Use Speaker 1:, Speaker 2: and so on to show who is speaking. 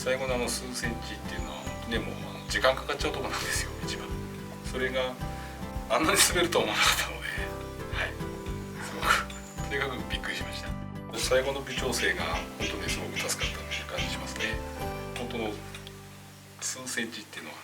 Speaker 1: 最後の数センチっていうのは本当にもう時間かかっちゃうところなんですよ、一番。それがあんなに滑るとは思わなかったので、はい、すごくとにかくびっくりしました。最後の微調整が本当にすごく助かったという感じしますね。本当の数センチっていうのは